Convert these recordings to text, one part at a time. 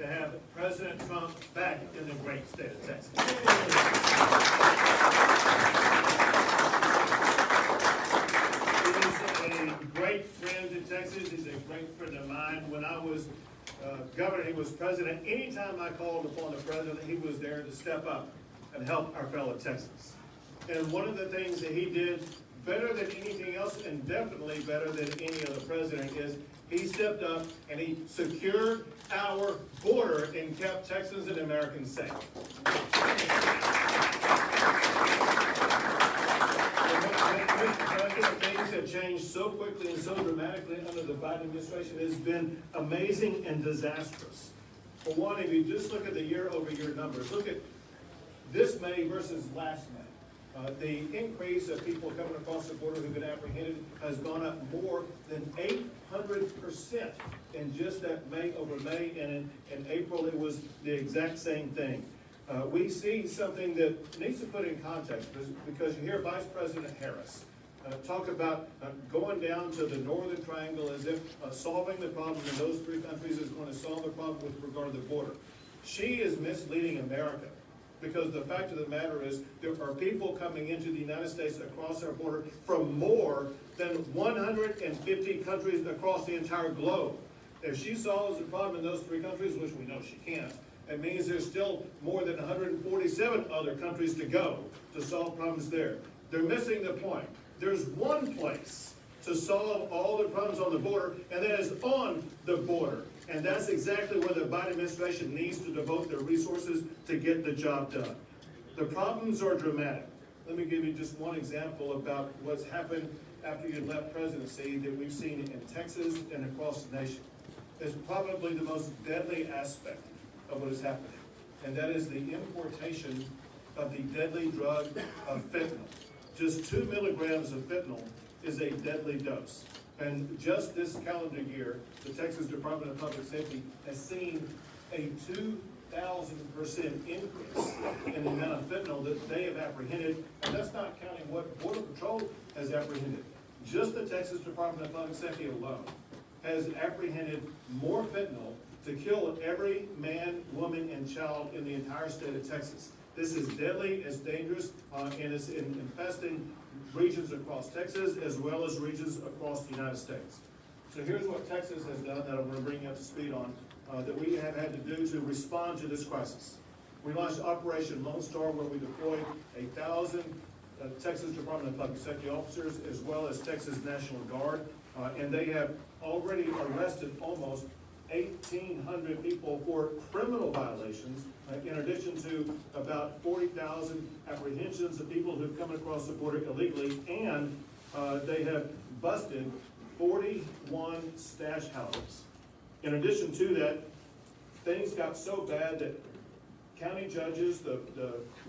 to have President Trump back in the great state of Texas. He's a great friend to Texas. He's a great friend of mine. When I was governor, he was president. Anytime I called upon the president, he was there to step up and help our fellow Texans. And one of the things that he did better than anything else, and definitely better than any other president, is he stepped up and he secured our border and kept Texans and Americans safe. Things have changed so quickly and so dramatically under the Biden administration. It has been amazing and disastrous. For one, if you just look at the year-over-year numbers, look at this May versus last May. The increase of people coming across the border who've been apprehended has gone up more than 800% in just that May over May, and in April it was the exact same thing. We see something that needs to put in context, because you hear Vice President Harris talk about going down to the Northern Triangle as if solving the problem in those three countries is going to solve the problem with regard to the border. She is misleading America, because the fact of the matter is there are people coming into the United States across our border from more than 150 countries across the entire globe. If she solves the problem in those three countries, which we know she can't, it means there's still more than 147 other countries to go to solve problems there. They're missing the point. There's one place to solve all the problems on the border, and that is on the border. And that's exactly where the Biden administration needs to devote their resources to get the job done. The problems are dramatic. Let me give you just one example about what's happened after you left presidency that we've seen in Texas and across the nation. It's probably the most deadly aspect of what is happening, and that is the importation of the deadly drug of fentanyl. Just 2 milligrams of fentanyl is a deadly dose. And just this calendar year, the Texas Department of Public Safety has seen a 2,000% increase in the amount of fentanyl that they have apprehended, and that's not counting what Border Patrol has apprehended. Just the Texas Department of Public Safety alone has apprehended more fentanyl to kill every man, woman, and child in the entire state of Texas. This is deadly, it's dangerous, and it's infesting regions across Texas as well as regions across the United States. So here's what Texas has done that I'm going to bring you up to speed on, that we have had to do to respond to this crisis. We launched Operation Lone Star, where we deployed 1,000 Texas Department of Public Safety officers as well as Texas National Guard, and they have already arrested almost 1,800 people for criminal violations, in addition to about 40,000 apprehensions of people who've come across the border illegally, and they have busted 41 stash houses. In addition to that, things got so bad that county judges, the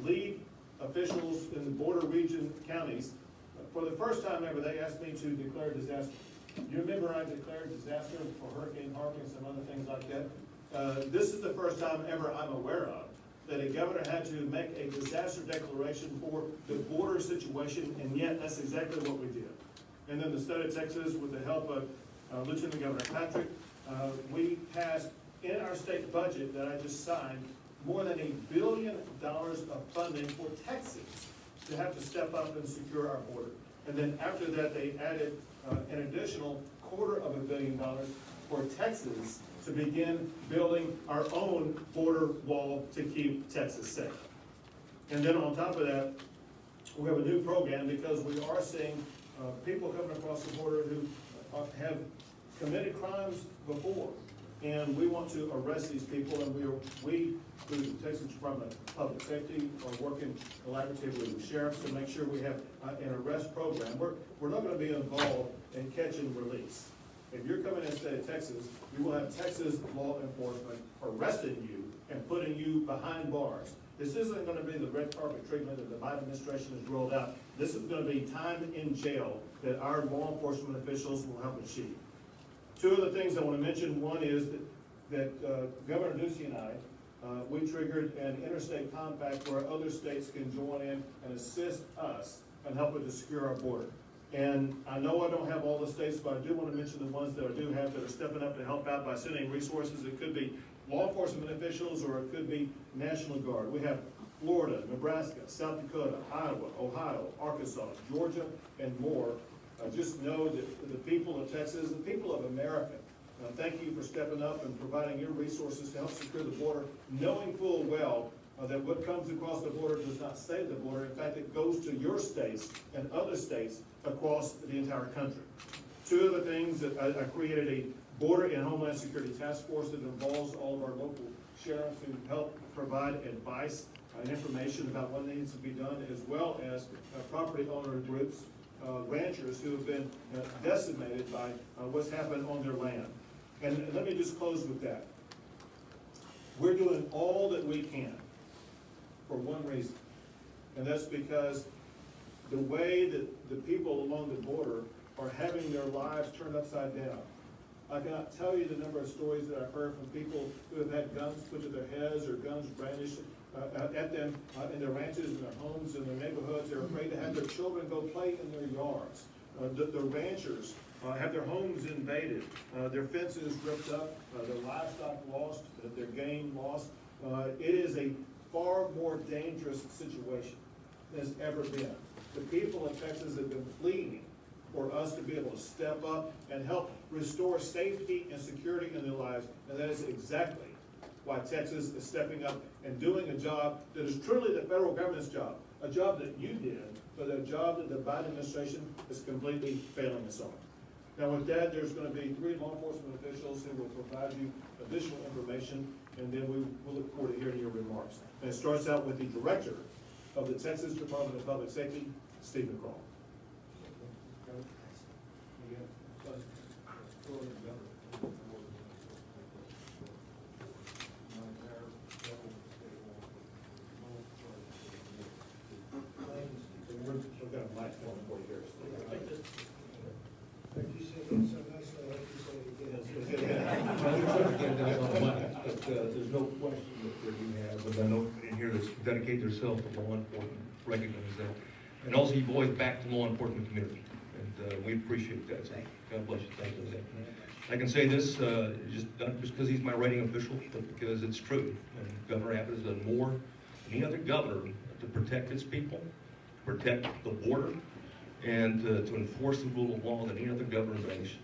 lead officials in the border region counties, for the first time ever, they asked me to declare disaster. You remember I declared disaster for Hurricane Harvey and some other things like that? This is the first time ever I'm aware of that a governor had to make a disaster declaration for the border situation, and yet that's exactly what we did. And then the state of Texas, with the help of Lieutenant Governor Patrick, we passed in our state budget that I just signed more than $1 billion of funding for Texas to have to step up and secure our border. And then after that, they added an additional $250 million for Texas to begin building our own border wall to keep Texas safe. And then on top of that, we have a new program because we are seeing people coming across the border who have committed crimes before. And we want to arrest these people, and we through the Texas Department of Public Safety, are working collaboratively with sheriffs to make sure we have an arrest program. We're not going to be involved in catch and release. If you're coming in the state of Texas, we will have Texas law enforcement arresting you and putting you behind bars. This isn't going to be the red carpet treatment that the Biden administration has rolled out. This is going to be time in jail that our law enforcement officials will help achieve. Two of the things I want to mention, one is that Governor Ducey and I, we triggered an interstate compact where other states can join in and assist us and help us to secure our border. And I know I don't have all the states, but I do want to mention the ones that I do have that are stepping up to help out by sending resources. It could be law enforcement enforcement officials, or it could be National Guard. We have Florida, Nebraska, South Dakota, Iowa, Ohio, Arkansas, Georgia, and more. Just know that the people of Texas, the people of America, thank you for stepping up and providing your resources to help secure the border, knowing full well that what comes across the border does not stay at the border. In fact, it goes to your states and other states across the entire country. Two other things, that I created a Border and Homeland Security Task Force that involves all of our local sheriffs who help provide advice and information about what needs to be done, as well as property owner groups, ranchers who have been decimated by what's happened on their land. And let me just close with that. We're doing all that we can for one reason, and that's because the way that the people along the border are having their lives turned upside down. I cannot tell you the number of stories that I've heard from people who have had guns put to their heads or guns brandished at them in their ranches, in their homes, in their neighborhoods. They're afraid to have their children go play in their yards. The ranchers have their homes invaded, their fences ripped up, their livestock lost, their game lost. It is a far more dangerous situation than it's ever been. The people of Texas have been pleading for us to be able to step up and help restore safety and security in their lives, and that is exactly why Texas is stepping up and doing a job that is truly the federal government's job, a job that you did, but a job that the Biden administration is completely failing us on. Now with that, there's going to be 3 law enforcement officials who will provide you additional information, and then we will look forward to hearing your remarks. And it starts out with the director of the Texas Department of Public Safety, Stephen Crawl. There's no question that you have, but I know in here that dedicate yourself to law enforcement, recognize that. And also you've always backed the law enforcement community, and we appreciate that. So God bless you. Thank you. I can say this, not just because he's my writing official, but because it's true. And Governor Abbott has done more than any other governor to protect his people, protect the border, and to enforce the rule of law than any other governor in the nation.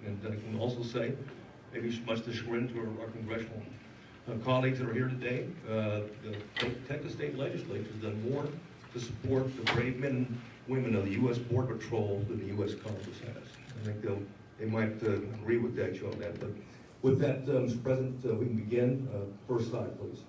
And I can also say, maybe much to chagrin to our congressional colleagues that are here today, the Texas State Legislature has done more to support the brave men and women of the U.S. Border Patrol than the U.S. Congress has. I think they might agree with that, you on that. But with that, Mr. President, we can begin. First slide, please.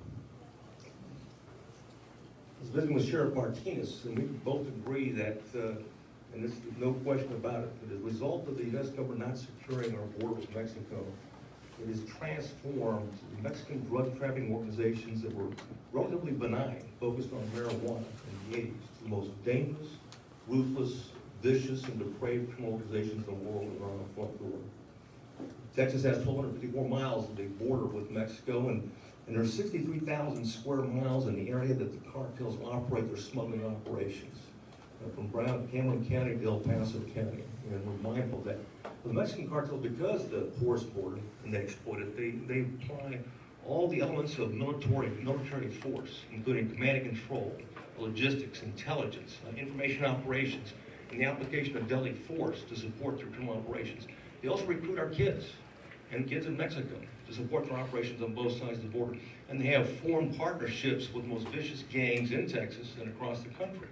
I was visiting with Sheriff Martinez, and we both agree that, and there's no question about it, that as a result of the U.S. government not securing our border with Mexico, it has transformed Mexican drug trafficking organizations that were relatively benign, focused on marijuana in the 80s, to the most dangerous, ruthless, vicious, and depraved criminal organizations in the world that are on the front door. Texas has 1,254 miles of the border with Mexico, and there are 63,000 square miles in the area that the cartels operate their smuggling operations, from Cameron County to El Paso County, and we're mindful of that. The Mexican cartels, because of the porous border, and they exploit it, they apply all the elements of military force, including command and control, logistics, intelligence, information operations, and the application of deadly force to support their criminal operations. They also recruit our kids and kids in Mexico to support their operations on both sides of the border. And they have formed partnerships with the most vicious gangs in Texas and across the country,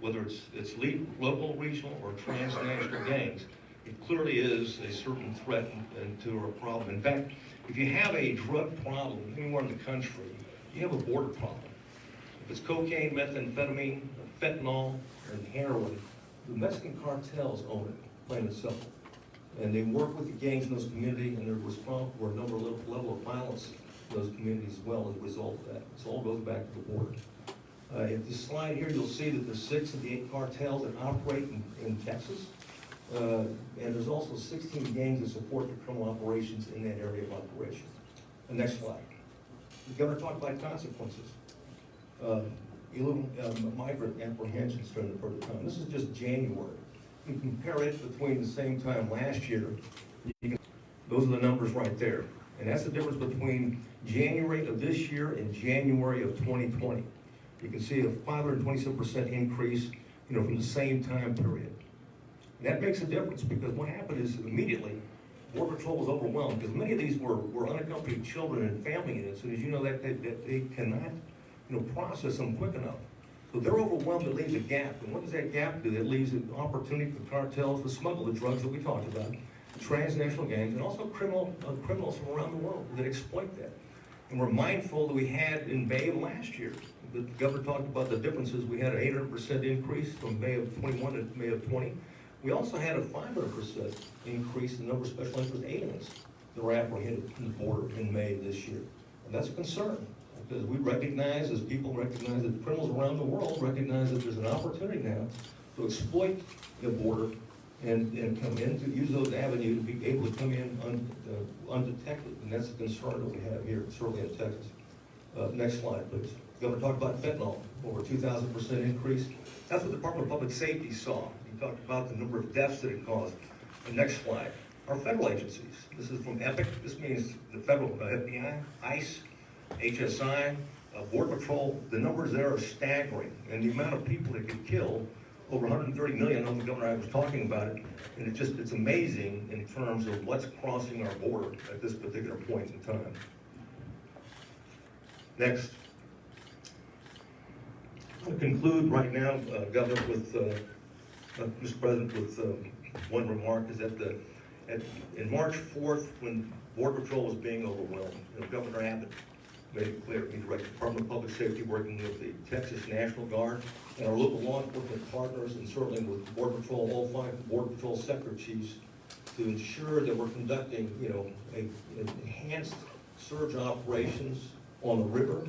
whether it's local, regional, or transnational gangs. It clearly is a certain threat to our problem. In fact, if you have a drug problem anywhere in the country, you have a border problem. If it's cocaine, methamphetamine, fentanyl, and heroin, the Mexican cartels own it, plain and simple. And they work with the gangs in those communities, and they're responsible for a level of violence in those communities as well as a result of that. This all goes back to the border. At this slide here, you'll see that there's 6 of the 8 cartels that operate in Texas. And there's also 16 gangs that support the criminal operations in that area of operation. The next slide. The governor talked about consequences. Illegal migrant apprehensions during the period of time. This is just January. You can compare it between the same time last year. Those are the numbers right there. And that's the difference between January of this year and January of 2020. You can see a 527% increase, from the same time period. And that makes a difference, because what happened is immediately, Border Patrol was overwhelmed, because many of these were unaccompanied children and family units, and as you know, that they cannot, process them quick enough. So they're overwhelmed, it leaves a gap. And what does that gap do? It leaves an opportunity for cartels to smuggle the drugs that we talked about, transnational gangs, and also criminals from around the world that exploit that. And we're mindful that we had in May of last year, the governor talked about the differences. We had an 800% increase from May of 21 to May of 20. We also had a 500% increase in the number of special interest aliens that were apprehended in the border in May of this year. And that's a concern, because we recognize, as people recognize, that criminals around the world recognize that there's an opportunity now to exploit the border and come in, to use those avenues to be able to come in undetected. And that's a concern that we have here, certainly in Texas. Next slide, please. The governor talked about fentanyl, over 2,000% increase. That's what the Department of Public Safety saw. He talked about the number of deaths that it caused. The next slide. Our federal agencies. This is from EPIC. This means the federal FBI, ICE, HSI, Border Patrol. The numbers there are staggering. And the amount of people that get killed, over 130 million, I know the governor was talking about it, and it's amazing in terms of what's crossing our border at this particular point in time. Next. I'm going to conclude right now, Governor, with, Mr. President, with one remark, is that in March 4th, when Border Patrol was being overwhelmed, Governor Abbott made it clear, he directed the Department of Public Safety, working with the Texas National Guard and our local law enforcement partners, and certainly with Border Patrol, all 5 Border Patrol sector chiefs, to ensure that we're conducting, enhanced surge operations on the river,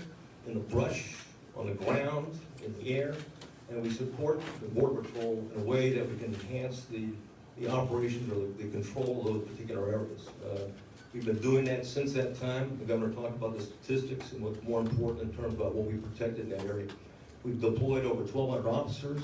in the brush, on the ground, in the air, and we support the Border Patrol in a way that we can enhance the operations or the control of those particular areas. We've been doing that since that time. The governor talked about the statistics and what's more important in terms of what we protected in that area. We've deployed over 1,200 officers.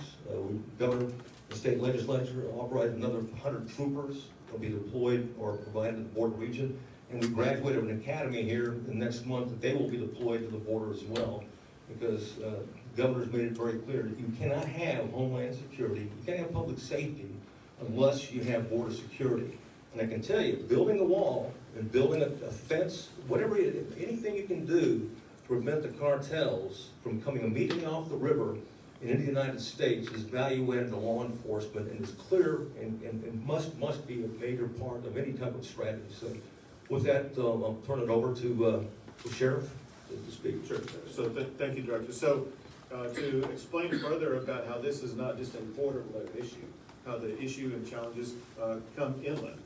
The state legislature authorized another 100 troopers will be deployed or provided in the border region. And we graduated an academy here in the next month that they will be deployed to the border as well, because the governor's made it very clear that you cannot have homeland security, you can't have public safety unless you have border security. And I can tell you, building a wall and building a fence, anything you can do to prevent the cartels from coming immediately off the river and into the United States is value added to law enforcement, and is clear and must be a major part of any type of strategy. So with that, I'll turn it over to the sheriff to speak. Sure. So thank you, Director. So to explain further about how this is not just a border-related issue, how the issue and challenges come inland.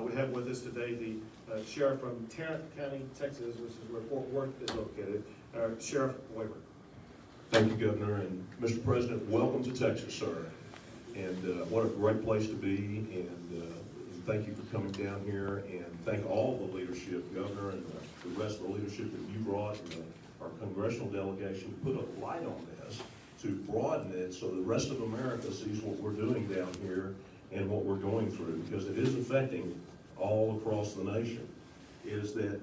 We have with us today the sheriff from Tarrant County, Texas, which is where Fort Worth is located, Sheriff Weber. Thank you, Governor, and Mr. President, welcome to Texas, sir. And what a great place to be, and thank you for coming down here, and thank all the leadership, Governor, and the rest of the leadership that you brought, and our congressional delegation put a light on this to broaden it so the rest of America sees what we're doing down here and what we're going through, because it is affecting all across the nation. Is that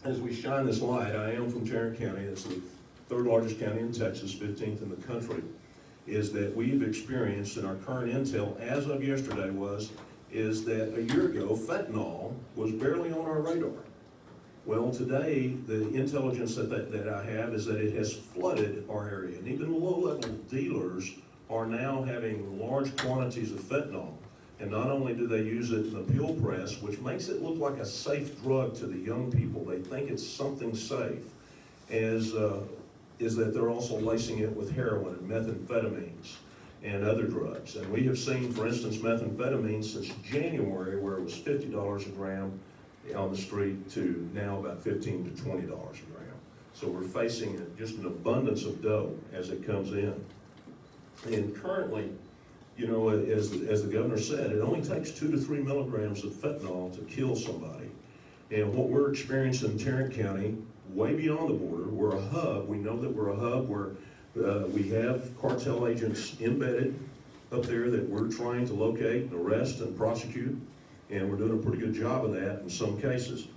as we shine this light, I am from Tarrant County, it's the 3rd largest county in Texas, 15th in the country, is that we've experienced, and our current intel as of yesterday is that a year ago, fentanyl was barely on our radar. Well, today, the intelligence that I have is that it has flooded our area, and even low-level dealers are now having large quantities of fentanyl. And not only do they use it in the pill press, which makes it look like a safe drug to the young people, they think it's something safe, is that they're also lacing it with heroin and methamphetamines and other drugs. And we have seen, for instance, methamphetamine since January, where it was $50 a gram on the street, to now about $15 to $20 a gram. So we're facing just an abundance of dough as it comes in. And currently, as the governor said, it only takes 2 to 3 milligrams of fentanyl to kill somebody. And what we're experiencing in Tarrant County, way beyond the border, we're a hub. We know that we're a hub where we have cartel agents embedded up there that we're trying to locate and arrest and prosecute, and we're doing a pretty good job of that in some cases.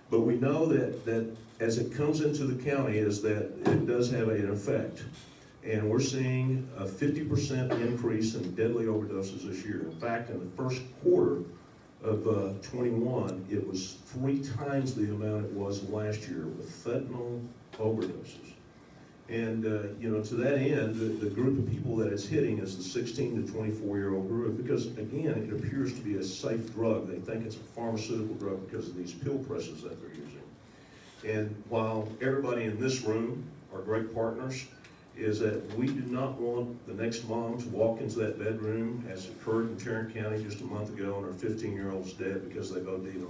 But we know that as it comes into the county is that it does have an effect. And we're seeing a 50% increase in deadly overdoses this year. In fact, in the first quarter of 21, it was 3 times the amount it was last year with fentanyl overdoses. And, you know, to that end, the group of people that it's hitting is the 16 to 24-year-old group because, again, it appears to be a safe drug. They think it's a pharmaceutical drug because of these pill presses that they're using. And while everybody in this room are great partners, is that we do not want the next mom to walk into that bedroom, as occurred in Tarrant County just a month ago, and her 15-year-old's dead because they OD'd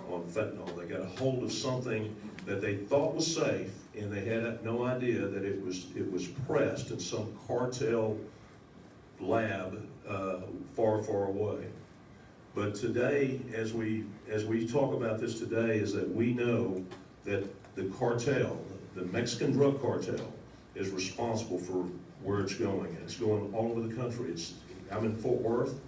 on fentanyl. They got a hold of something that they thought was safe, and they had no idea that it was pressed in some cartel lab far, far away. But today, as we talk about this today, is that we know that the cartel, the Mexican drug cartel, is responsible for where it's going. And it's going all over the country. I'm in Fort Worth,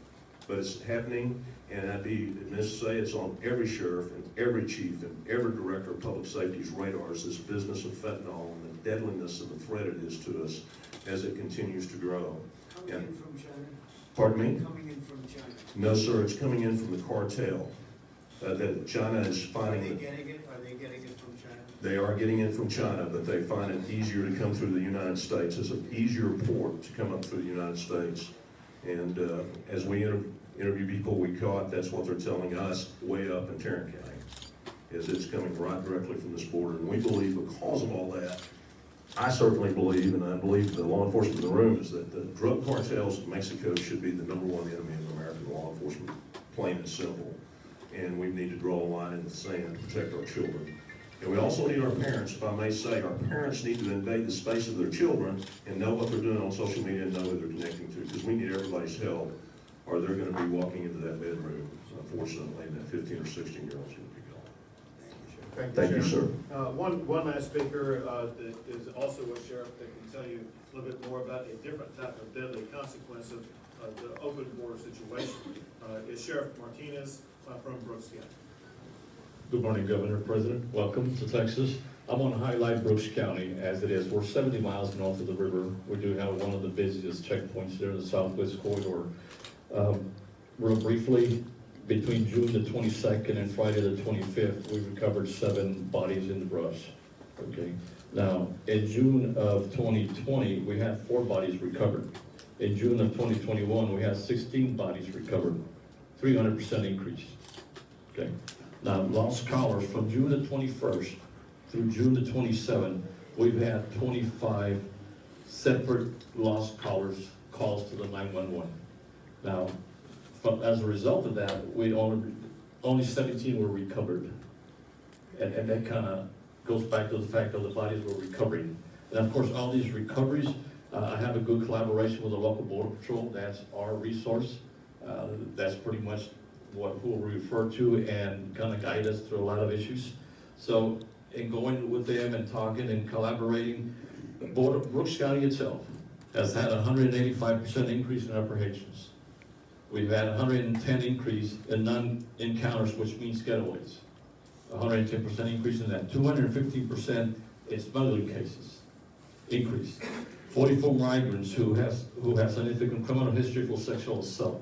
but it's happening, and I'd be amiss to say it's on every sheriff and every chief and every director of public safety's radars, this business of fentanyl and the deadliness of the threat it is to us as it continues to grow. Coming in from China? Pardon me? Coming in from China? No, sir, it's coming in from the cartel. That China is finding. Are they getting it from China? They are getting it from China, but they find it easier to come through the United States. It's an easier port to come up through the United States. And as we interview people we caught, that's what they're telling us way up in Tarrant County, is it's coming right directly from this border. And we believe because of all that, I certainly believe, and I believe the law enforcement in the room, is that the drug cartels in Mexico should be the #1 enemy of American law enforcement, plain and simple. And we need to draw a line in the sand to protect our children. And we also need our parents, if I may say, our parents need to invade the space of their children and know what they're doing on social media and know who they're connecting to, because we need everybody's help, or they're gonna be walking into that bedroom, unfortunately, and that 15 or 16-year-old's gonna be gone. Thank you, sir. One last speaker that is also a sheriff that can tell you a little bit more about a different type of deadly consequence of the open border situation is Sheriff Martinez from Brooks County. Good morning, Governor, President. Welcome to Texas. I want to highlight Brooks County as it is. We're 70 miles north of the river. We do have one of the busiest checkpoints there in the southwest corridor. Real briefly, between June the 22nd and Friday the 25th, we recovered 7 bodies in the brush. Okay. Now, in June of 2020, we had 4 bodies recovered. In June of 2021, we had 16 bodies recovered, 300% increase. Okay. Now, lost collars from June the 21st through June the 27th, we've had 25 separate lost collars calls to the 911. Now, as a result of that, only 17 were recovered. And that kind of goes back to the fact that the bodies were recovering. And of course, all these recoveries, I have a good collaboration with the local border patrol. That's our resource. That's pretty much who we refer to and kind of guide us through a lot of issues. So in going with them and talking and collaborating, Brooks County itself has had a 185% increase in apprehensions. We've had 110 increase in non-encounters, which means getaways. 110% increase in that. 215% in smuggling cases increase. 44 migrants who have significant criminal history for sexual assault.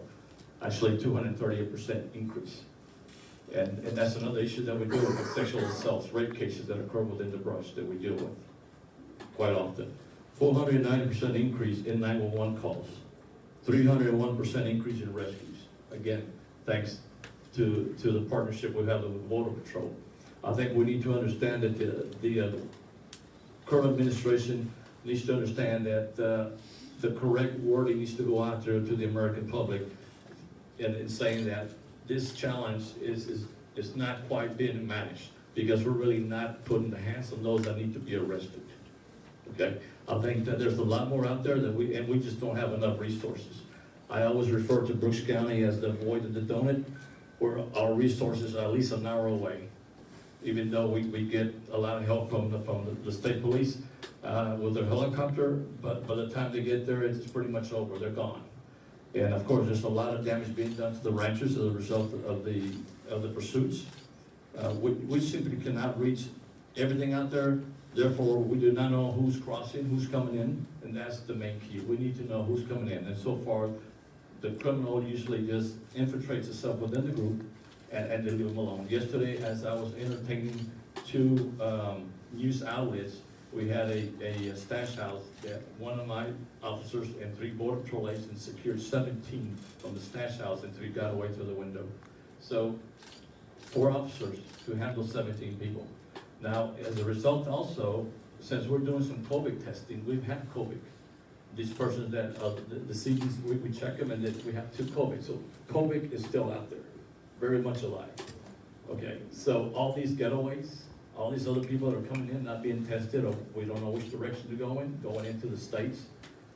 Actually, 238% increase. And that's another issue that we deal with sexual assaults, rape cases that occur within the brush that we deal with quite often. 490% increase in 911 calls. 301% increase in rescues. Again, thanks to the partnership we have with Border Patrol. I think we need to understand that the current administration needs to understand that the correct wording needs to go out there to the American public in saying that this challenge is not quite being managed because we're really not putting the hands on those that need to be arrested. Okay, I think that there's a lot more out there that we just don't have enough resources. I always refer to Brooks County as the void of the donut, where our resources are at least an hour away. Even though we get a lot of help from the state police with their helicopter, but by the time they get there, it's pretty much over. They're gone. And of course, there's a lot of damage being done to the ranchers as a result of the pursuits. We simply cannot reach everything out there, therefore, we do not know who's crossing, who's coming in, and that's the main key. We need to know who's coming in, and so far, the criminal usually just infiltrates itself within the group, and they leave them alone. Yesterday, as I was entertaining two news outlets, we had a stash house that one of my officers and 3 border patrol agents secured 17 from the stash house, and 3 got away through the window. So 4 officers to handle 17 people. Now, as a result also, since we're doing some COVID testing, we've had COVID. These persons that, the CDs, we check them and then we have 2 COVID. So COVID is still out there, very much alive. Okay, so all these getaways, all these other people that are coming in, not being tested, or we don't know which direction to go in, going into the states,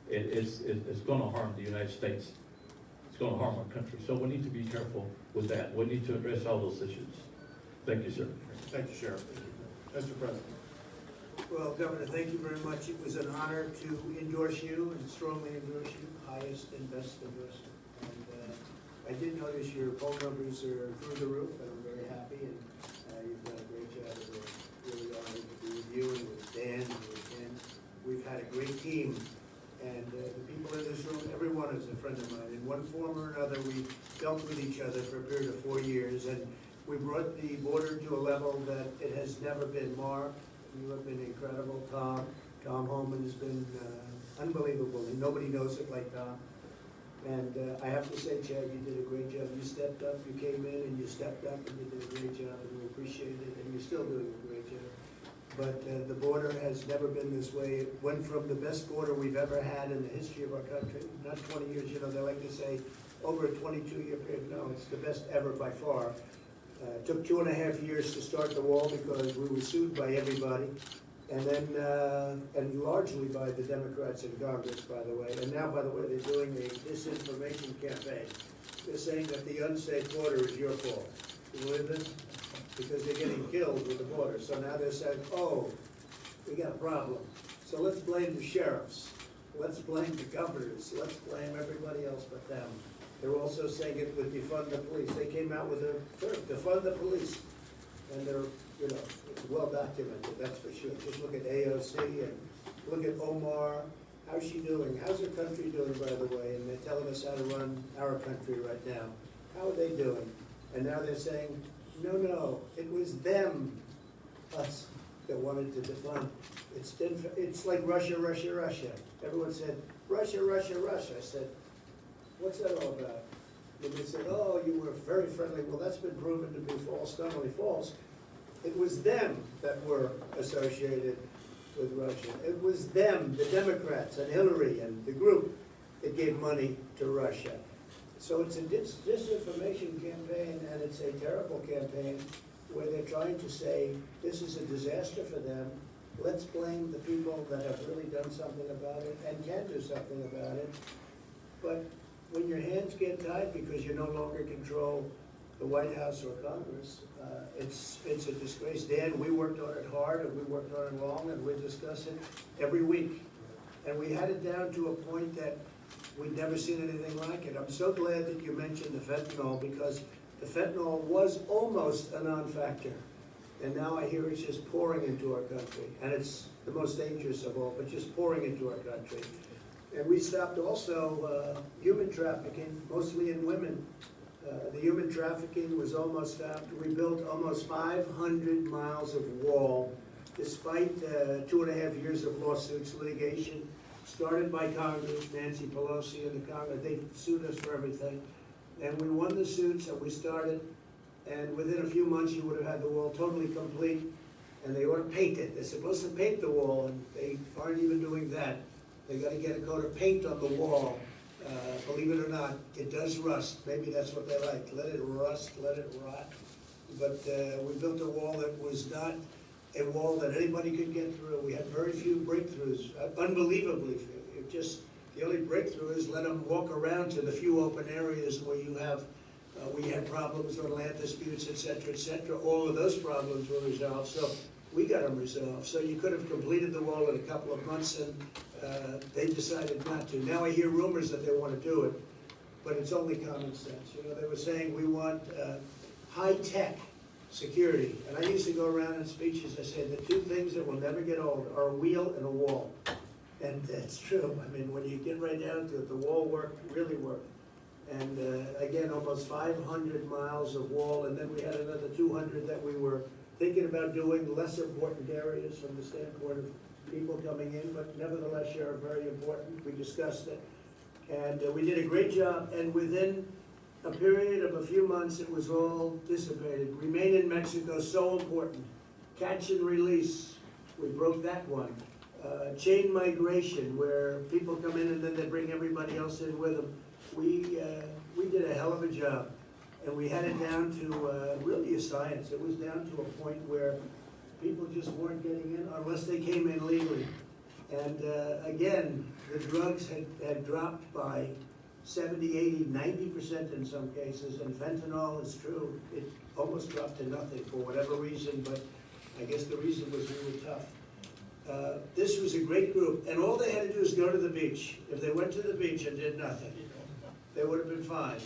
it's gonna harm the United States. It's gonna harm our country. So we need to be careful with that. We need to address all those issues. Thank you, sir. Thank you, Sheriff. Mr. President. Well, Governor, thank you very much. It was an honor to endorse you and strongly endorse you, highest and best endorsement. And I did notice your poll numbers are through the roof, and I'm very happy, and you've done a great job. We're really honored to be with you and with Dan and with Ken. We've had a great team, and the people in this room, everyone is a friend of mine. In one form or another, we dealt with each other for a period of 4 years, and we brought the border to a level that it has never been. Mark, you have been incredible. Tom Holman has been unbelievable, and nobody knows it like Tom. And I have to say, Chad, you did a great job. You stepped up, you came in and you stepped up and you did a great job, and we appreciate it, and you're still doing a great job. But the border has never been this way. It went from the best border we've ever had in the history of our country, not 20 years, you know, they like to say over a 22-year period. No, it's the best ever by far. It took 2.5 years to start the wall because we were sued by everybody, and then, and largely by the Democrats in Congress, by the way. And now, by the way, they're doing a disinformation campaign. They're saying that the unsafe border is your fault. You believe this? Because they're getting killed with the border. So now they're saying, oh, we got a problem. So let's blame the sheriffs. Let's blame the governors. Let's blame everybody else but them. They're also saying it would defund the police. They came out with a term, defund the police. And they're, you know, it's well documented, that's for sure. Just look at AOC and look at Omar. How's she doing? How's her country doing, by the way? And they're telling us how to run our country right now. How are they doing? And now they're saying, no, it was them, us, that wanted to defund. It's like Russia. Everyone said, Russia. I said, what's that all about? And they said, oh, you were very friendly. Well, that's been proven to be false, not only false. It was them that were associated with Russia. It was them, the Democrats and Hillary and the group that gave money to Russia. So it's a disinformation campaign, and it's a terrible campaign where they're trying to say this is a disaster for them. Let's blame the people that have really done something about it and can do something about it. But when your hands get tied because you no longer control the White House or Congress, it's a disgrace. Dan, we worked on it hard and we worked on it long, and we discuss it every week. And we had it down to a point that we'd never seen anything like it. I'm so glad that you mentioned the fentanyl, because the fentanyl was almost a non-factor. And now I hear it's just pouring into our country. And it's the most dangerous of all, but just pouring into our country. And we stopped also human trafficking, mostly in women. The human trafficking was almost stopped. We built almost 500 miles of wall, despite 2.5 years of lawsuits, litigation, started by Congress, Nancy Pelosi and the Congress. They sued us for everything. And we won the suits, and we started, and within a few months you would have had the wall totally complete, and they ought to paint it. They're supposed to paint the wall, and they aren't even doing that. They got to get a coat of paint on the wall. Believe it or not, it does rust. Maybe that's what they like. Let it rust, let it rot. But we built a wall that was not a wall that anybody could get through. We had very few breakthroughs, unbelievably few. It just, the only breakthrough is let them walk around to the few open areas where you have, we had problems on land disputes, et cetera, all of those problems were resolved. So we got them resolved. So you could have completed the wall in a couple of months, and they decided not to. Now I hear rumors that they want to do it, but it's only common sense. You know, they were saying we want high tech security. And I used to go around in speeches, I said, the two things that will never get old are a wheel and a wall. And it's true. I mean, when you get right down to it, the wall worked, really worked. And again, almost 500 miles of wall, and then we had another 200 that we were thinking about doing, less important areas from the standpoint of people coming in, but nevertheless, are very important. We discussed it. And we did a great job, and within a period of a few months, it was all dissipated. Remain in Mexico, so important. Catch and release, we broke that one. Chain migration, where people come in and then they bring everybody else in with them. We did a hell of a job, and we had it down to really a science. It was down to a point where people just weren't getting in unless they came in legally. And again, the drugs had dropped by 70, 80, 90% in some cases, and fentanyl is true. It almost dropped to nothing for whatever reason, but I guess the reason was we were tough. This was a great group, and all they had to do is go to the beach. If they went to the beach and did nothing, they would have been fine.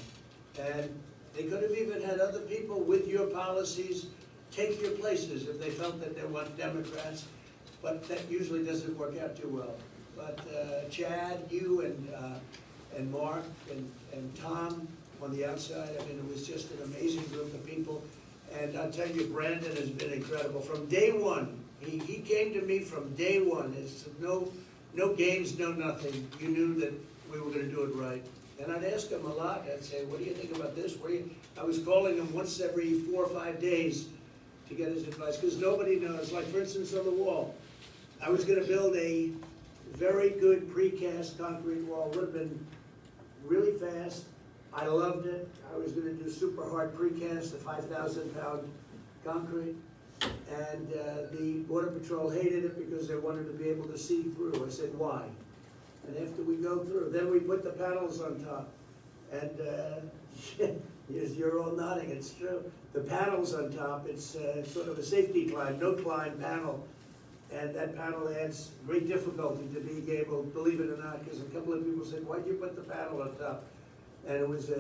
And they could have even had other people with your policies take your places if they felt that they weren't Democrats, but that usually doesn't work out too well. But Chad, you and Mark and Tom on the outside, I mean, it was just an amazing group of people. And I'll tell you, Brandon has been incredible. From day one, he came to me from day one. It's no games, no nothing. You knew that we were gonna do it right. And I'd ask him a lot. I'd say, what do you think about this? I was calling him once every 4 or 5 days to get his advice, because nobody knows. Like, for instance, on the wall, I was gonna build a very good precast concrete wall. Would have been really fast. I loved it. I was gonna do super hard precast, a 5,000-pound concrete. And the Border Patrol hated it because they wanted to be able to see through. I said, why? And after we go through, then we put the panels on top. And you're all nodding, it's true. The panels on top, it's sort of a safety climb, no climb panel. And that panel adds great difficulty to being able, believe it or not, because a couple of people said, why'd you put the panel on top? And it was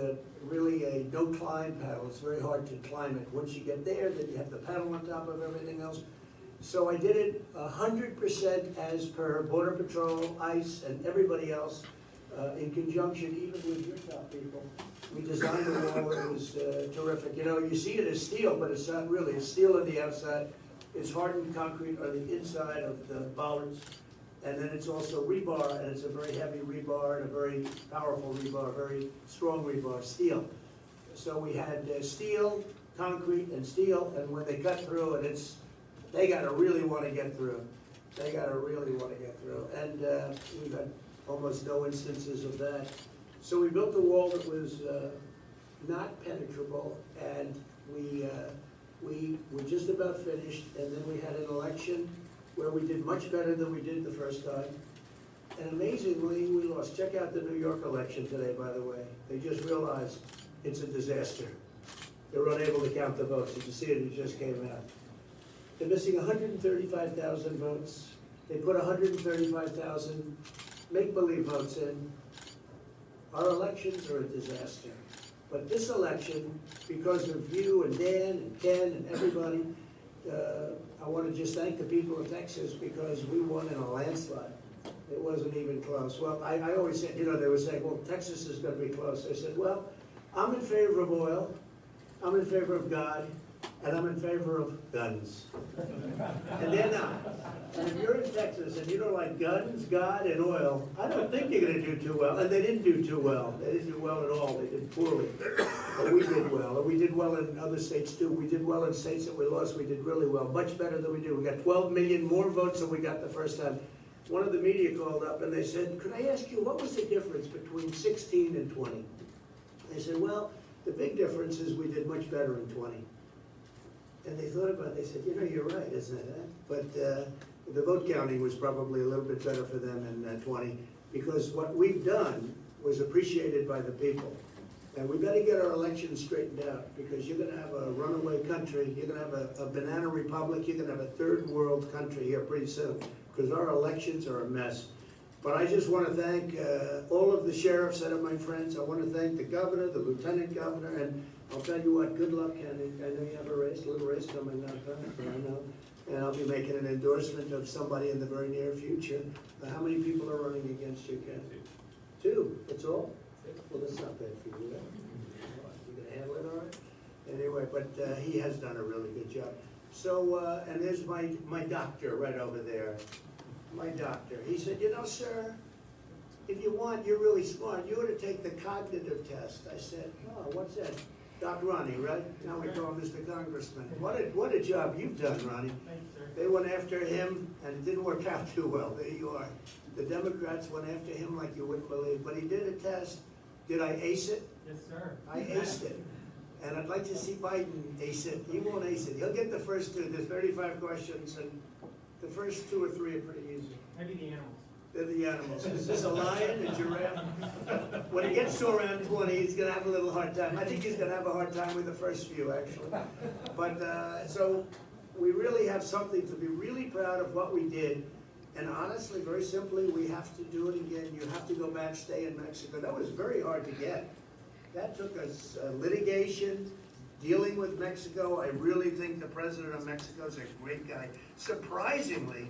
really a no climb panel. It's very hard to climb it. Once you get there, then you have the panel on top of everything else. So I did it 100% as per Border Patrol, ICE, and everybody else, in conjunction even with your top people. We designed the wall. It was terrific. You know, you see it as steel, but it's not really. It's steel on the outside. It's hardened concrete on the inside of the bollards. And then it's also rebar, and it's a very heavy rebar and a very powerful rebar, very strong rebar, steel. So we had steel, concrete, and steel, and when they cut through it, they gotta really wanna get through. They gotta really wanna get through. And we've had almost no instances of that. So we built a wall that was not penetrable, and we were just about finished, and then we had an election where we did much better than we did the first time. And amazingly, we lost. Check out the New York election today, by the way. They just realized it's a disaster. They're unable to count the votes. Did you see it? It just came out. They're missing 135,000 votes. They put 135,000 make-believe votes in. Our elections are a disaster. But this election, because of you and Dan and Ken and everybody, I want to just thank the people of Texas because we won in a landslide. It wasn't even close. Well, I always said, you know, they were saying, well, Texas is going to be close. I said, well, I'm in favor of oil, I'm in favor of God, and I'm in favor of guns. And they're not. And if you're in Texas and you don't like guns, God, and oil, I don't think you're going to do too well. And they didn't do too well. They didn't do well at all. They did poorly. But we did well. And we did well in other states too. We did well in states that we lost. We did really well. Much better than we do. We got 12 million more votes than we got the first time. One of the media called up and they said, could I ask you, what was the difference between 16 and 20? They said, well, the big difference is we did much better in 20. And they thought about it. They said, you know, you're right, isn't it? But the vote counting was probably a little bit better for them in 20 because what we've done was appreciated by the people. And we better get our elections straightened out because you're going to have a runaway country. You're going to have a banana republic. You're going to have a third world country here pretty soon because our elections are a mess. But I just want to thank all of the sheriffs that are my friends. I want to thank the governor, the lieutenant governor, and I'll tell you what, good luck, Kenny. I know you have a race, a little race coming up, huh? I know. And I'll be making an endorsement of somebody in the very near future. How many people are running against you, Ken? Two, that's all? Well, that's not bad for you, you gonna handle it all right? Anyway, but he has done a really good job. So, and there's my doctor right over there. My doctor. He said, you know, sir, if you want, you're really smart. You ought to take the cognitive test. I said, oh, what's that? Doc Ronnie, right? Now we call him Mr. Congressman. What a job you've done, Ronnie. They went after him, and it didn't work out too well. There you are. The Democrats went after him like you wouldn't believe. But he did a test. Did I ace it? Yes, sir. I aced it. And I'd like to see Biden ace it. He won't ace it. He'll get the first two. There's 35 questions, and the first 2 or 3 are pretty easy. Maybe the animals. They're the animals. Is this a lion, a giraffe? When he gets to around 20, he's gonna have a little hard time. I think he's gonna have a hard time with the first few, actually. But, so, we really have something to be really proud of what we did. And honestly, very simply, we have to do it again. You have to go back, stay in Mexico. That was very hard to get. That took us litigation, dealing with Mexico. I really think the president of Mexico is a great guy. Surprisingly,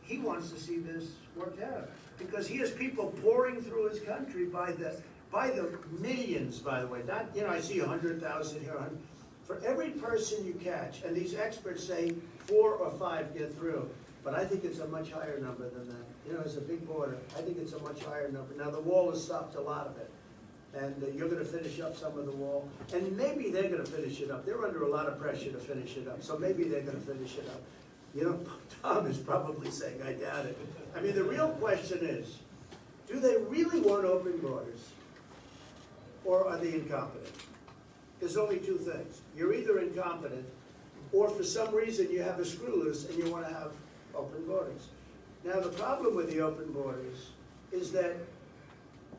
he wants to see this worked out because he has people pouring through his country by the millions, by the way. Not, you know, I see 100,000 here. For every person you catch, and these experts say 4 or 5 get through, but I think it's a much higher number than that. You know, it's a big border. I think it's a much higher number. Now, the wall has stopped a lot of it, and you're going to finish up some of the wall, and maybe they're going to finish it up. They're under a lot of pressure to finish it up, so maybe they're going to finish it up. You know, Tom is probably saying, I doubt it. I mean, the real question is, do they really want open borders, or are they incompetent? There's only 2 things. You're either incompetent, or for some reason you have a screw loose and you want to have open borders. Now, the problem with the open borders is that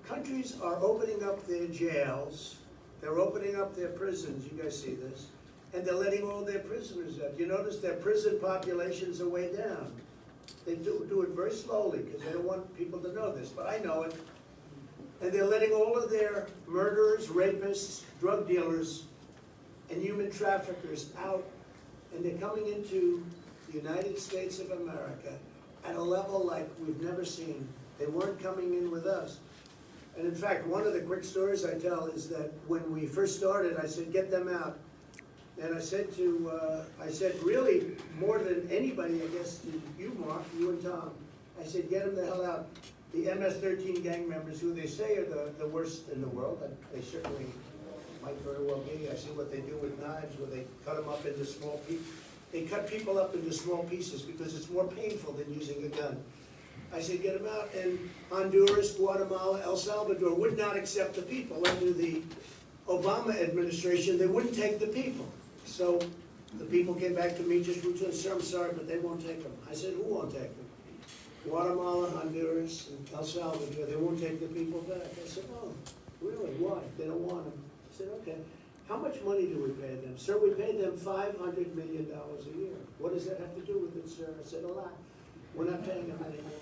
countries are opening up their jails, they're opening up their prisons, you guys see this, and they're letting all their prisoners out. You notice their prison populations are way down. They do it very slowly because they don't want people to know this, but I know it. And they're letting all of their murderers, rapists, drug dealers, and human traffickers out, and they're coming into the United States of America at a level like we've never seen. They weren't coming in with us. And in fact, one of the quick stories I tell is that when we first started, I said, get them out. And I said really, more than anybody, I guess, to you, Mark, you and Tom, I said, get them the hell out. The MS-13 gang members, who they say are the worst in the world, and they certainly might very well be. I see what they do with knives, where they cut them up into small pieces. They cut people up into small pieces because it's more painful than using a gun. I said, get them out. And Honduras, Guatemala, El Salvador would not accept the people. Under the Obama administration, they wouldn't take the people. So the people came back to me just routine, sir, I'm sorry, but they won't take them. I said, who won't take them? Guatemala, Honduras, and El Salvador, they won't take the people back. I said, oh, really, why? They don't want them. I said, okay. How much money do we pay them? Sir, we pay them $500 million a year. What does that have to do with it, sir? I said, a lot. We're not paying them anymore.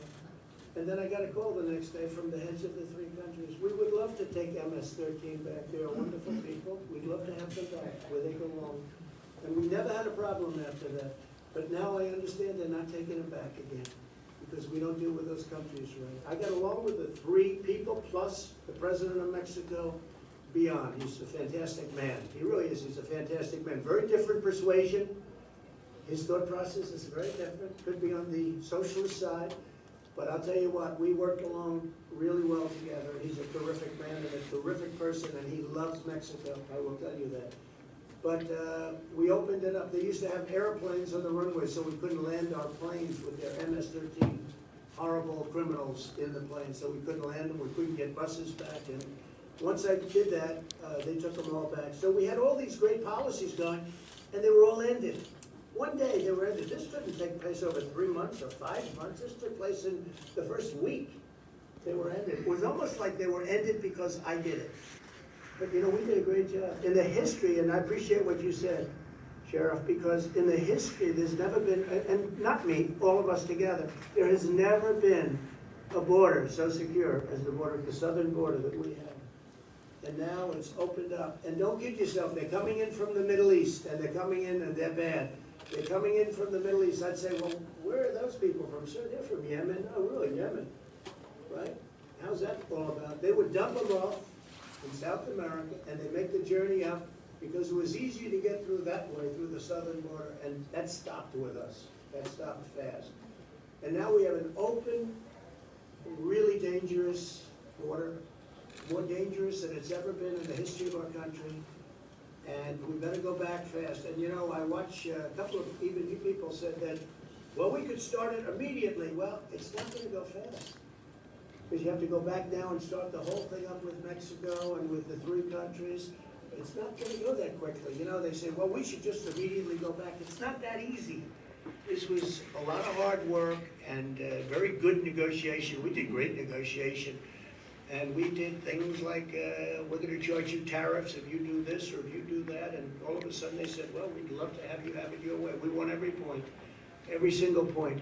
And then I got a call the next day from the heads of the 3 countries. We would love to take MS-13 back. They are wonderful people. We'd love to have them back where they belong. And we never had a problem after that. But now I understand they're not taking them back again because we don't deal with those countries right. I got along with the 3 people plus the president of Mexico beyond. He's a fantastic man. He really is. He's a fantastic man. Very different persuasion. His thought process is very different. Could be on the socialist side. But I'll tell you what, we worked along really well together. He's a terrific man and a terrific person, and he loves Mexico, I will tell you that. But we opened it up. They used to have airplanes on the runway, so we couldn't land our planes with their MS-13 horrible criminals in the plane, so we couldn't land them. We couldn't get buses back. And once I did that, they took them all back. So we had all these great policies going, and they were all ended. One day they were ended. This didn't take place over 3 months or 5 months. This took place in the first week. They were ended. It was almost like they were ended because I did it. But you know, we did a great job. In the history, and I appreciate what you said, Sheriff, because in the history there's never been, and not me, all of us together, there has never been a border so secure as the southern border that we have. and now it's opened up. And don't kid yourself, they're coming in from the Middle East, and they're coming in and they're bad. They're coming in from the Middle East. I'd say, well, where are those people from? Sir, they're from Yemen. Oh, really, Yemen, right? How's that all about? They would dump them off in South America, and they make the journey up because it was easier to get through that way, through the southern border, and that stopped with us. That stopped fast. And now we have an open, really dangerous border, more dangerous than it's ever been in the history of our country, and we better go back fast. And you know, I watch a couple of even you people said that, well, we could start it immediately. Well, it's not going to go fast, because you have to go back now and start the whole thing up with Mexico and with the 3 countries. It's not going to go that quickly. You know, they say, well, we should just immediately go back. It's not that easy. This was a lot of hard work and very good negotiation. We did great negotiation. And we did things like, we're going to charge you tariffs if you do this or if you do that. And all of a sudden they said, well, we'd love to have it your way. We want every point, every single point.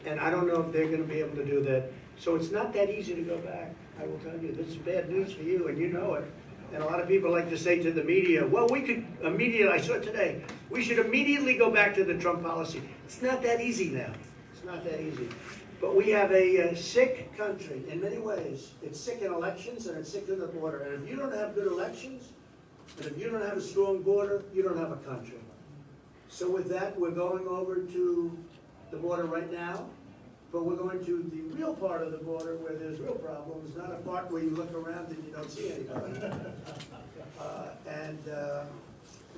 And I don't know if they're going to be able to do that. So it's not that easy to go back. I will tell you, this is bad news for you, and you know it. And a lot of people like to say to the media, well, we could immediately, I saw it today, we should immediately go back to the Trump policy. It's not that easy now. It's not that easy. But we have a sick country in many ways. It's sick in elections and it's sick in the border. And if you don't have good elections, and if you don't have a strong border, you don't have a country. So with that, we're going over to the border right now. But we're going to the real part of the border where there's real problems, not a part where you look around and you don't see anybody.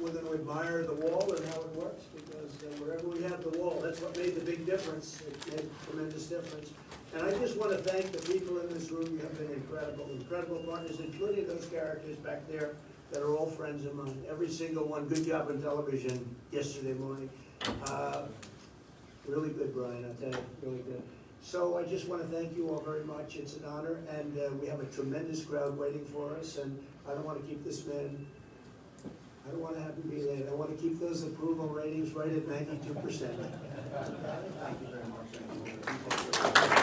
We're going to admire the wall and how it works, because wherever we have the wall, that's what made the big difference. It made a tremendous difference. And I just want to thank the people in this room. You have been incredible, incredible partners, including those characters back there that are all friends of mine. Every single one. Good job on television yesterday morning. Really good, Brian, I tell you, really good. So I just want to thank you all very much. It's an honor, and we have a tremendous crowd waiting for us, and I don't want to keep this man, I don't want to have him be late. I want to keep those approval ratings right at 92%. Thank you very much.